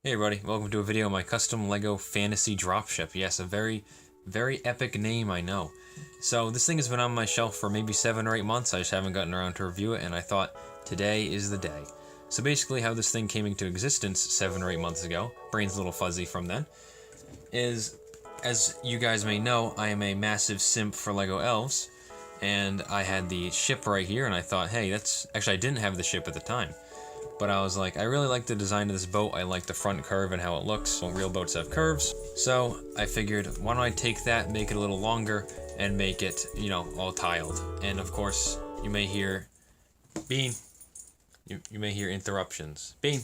Hey everybody, welcome to a video on my custom Lego fantasy dropship. Yes, a very epic name, I know. So this thing has been on my shelf for maybe 7 or 8 months. I just haven't gotten around to review it, and I thought today is the day. So basically how this thing came into existence 7 or 8 months ago, brain's a little fuzzy from then, is, as you guys may know, I am a massive simp for Lego elves, and I had the ship right here, and I thought, hey, actually I didn't have the ship at the time. But I was like, I really like the design of this boat. I like the front curve and how it looks. Well, real boats have curves. So I figured, why don't I take that, make it a little longer, and make it, you know, all tiled. And of course, you may hear, Bean. You may hear interruptions. Bean.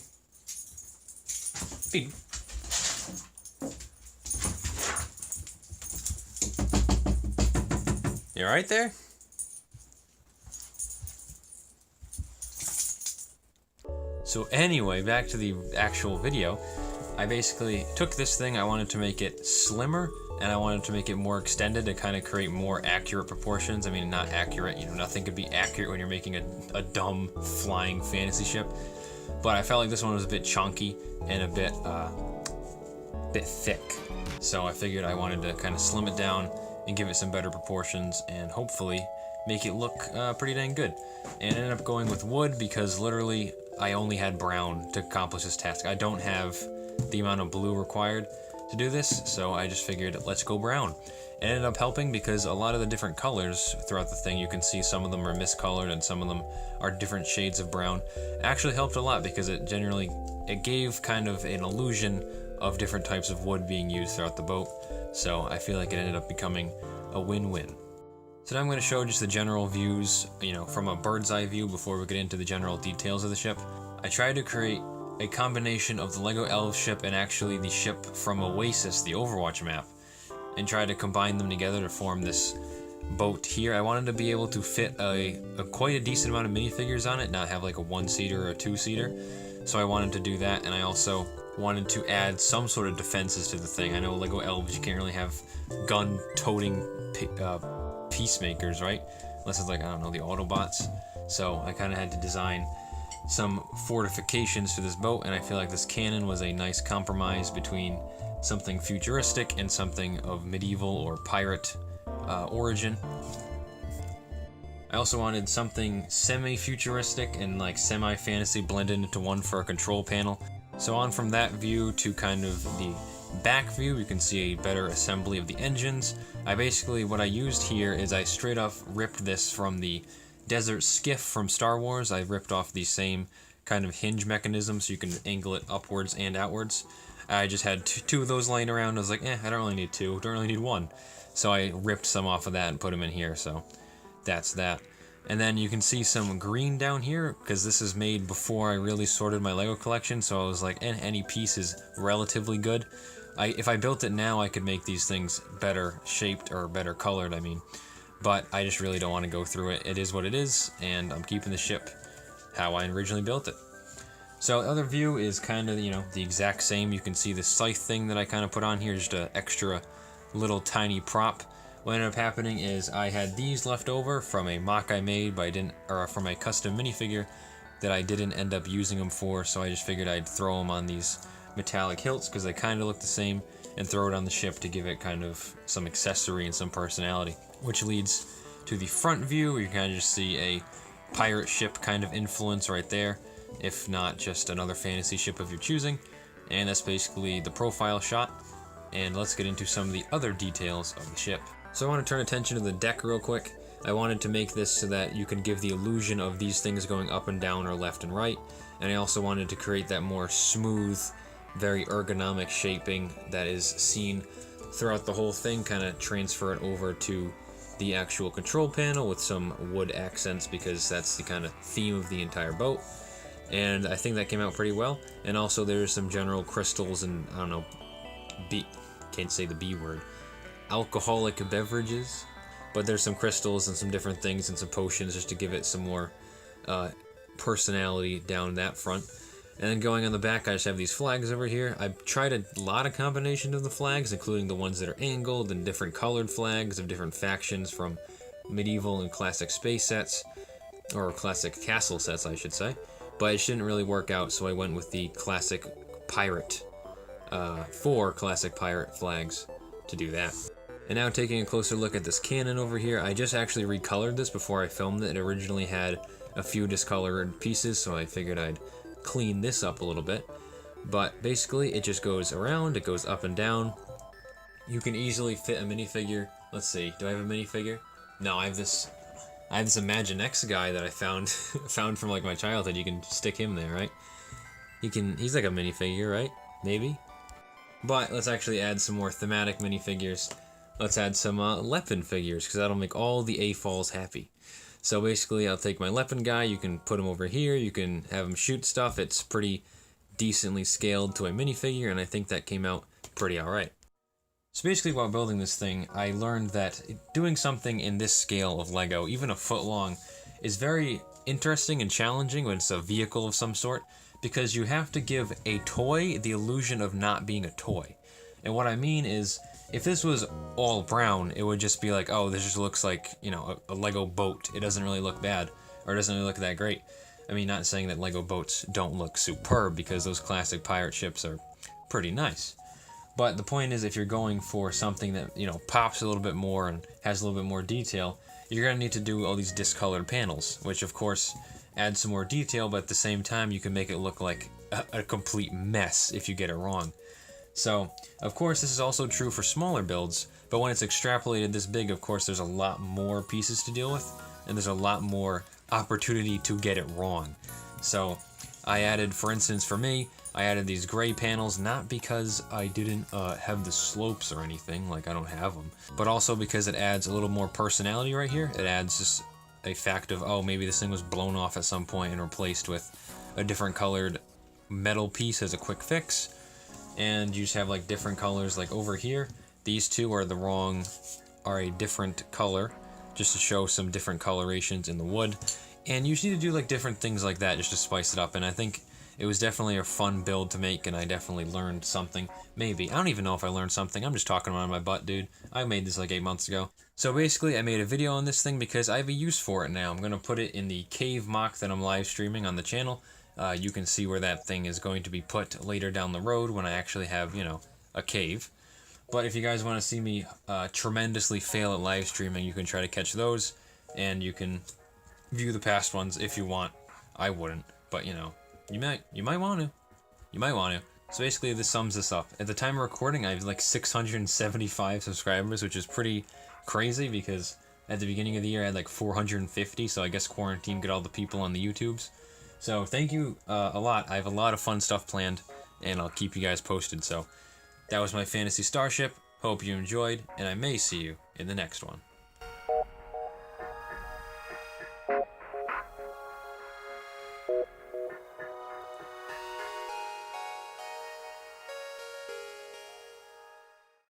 Bean. You alright there? So anyway, back to the actual video. I basically took this thing, I wanted to make it slimmer, and I wanted to make it more extended to kind of create more accurate proportions. I mean, not accurate, you know, nothing could be accurate when you're making a dumb flying fantasy ship. But I felt like this one was a bit chunky and a bit thick. So I figured I wanted to kind of slim it down and give it some better proportions and hopefully make it look pretty dang good. And I ended up going with wood because literally I only had brown to accomplish this task. I don't have the amount of blue required to do this, so I just figured, let's go brown. It ended up helping because a lot of the different colors throughout the thing, you can see some of them are miscolored and some of them are different shades of brown. It actually helped a lot because it gave kind of an illusion of different types of wood being used throughout the boat. So I feel like it ended up becoming a win-win. So now I'm going to show just the general views, you know, from a bird's eye view before we get into the general details of the ship. I tried to create a combination of the Lego Elves ship and actually the ship from Oasis, the Overwatch map, and try to combine them together to form this boat here. I wanted to be able to fit quite a decent amount of minifigures on it, not have like a 1-seater or a 2-seater. So I wanted to do that, and I also wanted to add some sort of defenses to the thing. I know Lego Elves, you can't really have gun-toting peacemakers, right? Unless it's like, I don't know, the Autobots. So I kind of had to design some fortifications for this boat, and I feel like this Canon was a nice compromise between something futuristic and something of medieval or pirate origin. I also wanted something semi-futuristic and like semi-fantasy blended into one for a control panel. So on from that view to kind of the back view, you can see a better assembly of the engines. What I used here is I straight up ripped this from the Desert Skiff from Star Wars. I ripped off the same kind of hinge mechanism so you can angle it upwards and outwards. I just had two of those laying around. I was like, I don't really need 2, don't really need 1. So I ripped some off of that and put them in here, so that's that. And then you can see some green down here, because this is made before I really sorted my Lego collection, so I was like, any piece is relatively good. If I built it now, I could make these things better shaped, or better colored, I mean. But I just really don't want to go through it. It is what it is, and I'm keeping the ship how I originally built it. So the other view is kind of, you know, the exact same. You can see the scythe thing that I kind of put on here, just an extra little tiny prop. What ended up happening is I had these left over from a mock I made, but from a custom minifigure that I didn't end up using them for, so I just figured I'd throw them on these metallic hilts because they kind of look the same, and throw it on the ship to give it kind of some accessory and some personality. Which leads to the front view, where you kind of just see a pirate ship kind of influence right there, if not just another fantasy ship of your choosing. And that's basically the profile shot. And let's get into some of the other details of the ship. So I want to turn attention to the deck real quick. I wanted to make this so that you can give the illusion of these things going up and down or left and right. And I also wanted to create that more smooth, very ergonomic shaping that is seen throughout the whole thing, kind of transfer it over to the actual control panel with some wood accents, because that's the kind of theme of the entire boat. And I think that came out pretty well. And also there's some general crystals and, I don't know, can't say the B word, alcoholic beverages, but there's some crystals and some different things and some potions just to give it some more personality down that front. And then going on the back, I just have these flags over here. I've tried a lot of combinations of the flags, including the ones that are angled and different colored flags of different factions from medieval and classic space sets, or classic castle sets, I should say. But it shouldn't really work out, so I went with the classic pirate 4 classic pirate flags to do that. And now taking a closer look at this Canon over here, I just actually recolored this before I filmed it. It originally had a few discolored pieces, so I figured I'd clean this up a little bit. But basically, it just goes around, it goes up and down. You can easily fit a minifigure. Let's see, do I have a minifigure? No, I have this Imagine-X guy that I found found from like my childhood. You can stick him there, right? He's like a minifigure, right? Maybe? But let's actually add some more thematic minifigures. Let's add some Lepin figures, because that'll make all the A-Falls happy. So basically, I'll take my Lepin guy, you can put him over here, you can have him shoot stuff. It's pretty decently scaled to a minifigure, and I think that came out pretty alright. So basically, while building this thing, I learned that doing something in this scale of Lego, even a foot long, is very interesting and challenging when it's a vehicle of some sort, because you have to give a toy the illusion of not being a toy. And what I mean is, if this was all brown, it would just be like, oh, this just looks like, you know, a Lego boat. It doesn't really look bad, or it doesn't really look that great. I mean, not saying that Lego boats don't look superb, because those classic pirate ships are pretty nice. But the point is, if you're going for something that, you know, pops a little bit more and has a little bit more detail, you're going to need to do all these discolored panels, which of course adds some more detail, but at the same time you can make it look like a complete mess if you get it wrong. So, of course, this is also true for smaller builds, but when it's extrapolated this big, of course, there's a lot more pieces to deal with, and there's a lot more opportunity to get it wrong. So, I added, for instance, for me, I added these gray panels, not because I didn't have the slopes or anything, like I don't have them, but also because it adds a little more personality right here. It adds just a fact of, oh, maybe this thing was blown off at some point and replaced with a different colored metal piece as a quick fix. And you just have like different colors, like over here, these two are a different color, just to show some different colorations in the wood. And you just need to do like different things like that just to spice it up, and I think it was definitely a fun build to make, and I definitely learned something. Maybe. I don't even know if I learned something. I'm just talking around my butt, dude. I made this like 8 months ago. So basically, I made a video on this thing because I have a use for it now. I'm going to put it in the cave mock that I'm live streaming on the channel. You can see where that thing is going to be put later down the road when I actually have, you know, a cave. But if you guys want to see me tremendously fail at live streaming, you can try to catch those, and you can view the past ones if you want. I wouldn't, but you know. You might want to. You might want to. So basically, this sums this up. At the time of recording, I have like 675 subscribers, which is pretty crazy because at the beginning of the year, I had like 450, so I guess quarantine got all the people on the YouTubes. So thank you a lot. I have a lot of fun stuff planned, and I'll keep you guys posted. So that was my fantasy starship. Hope you enjoyed, and I may see you in the next one.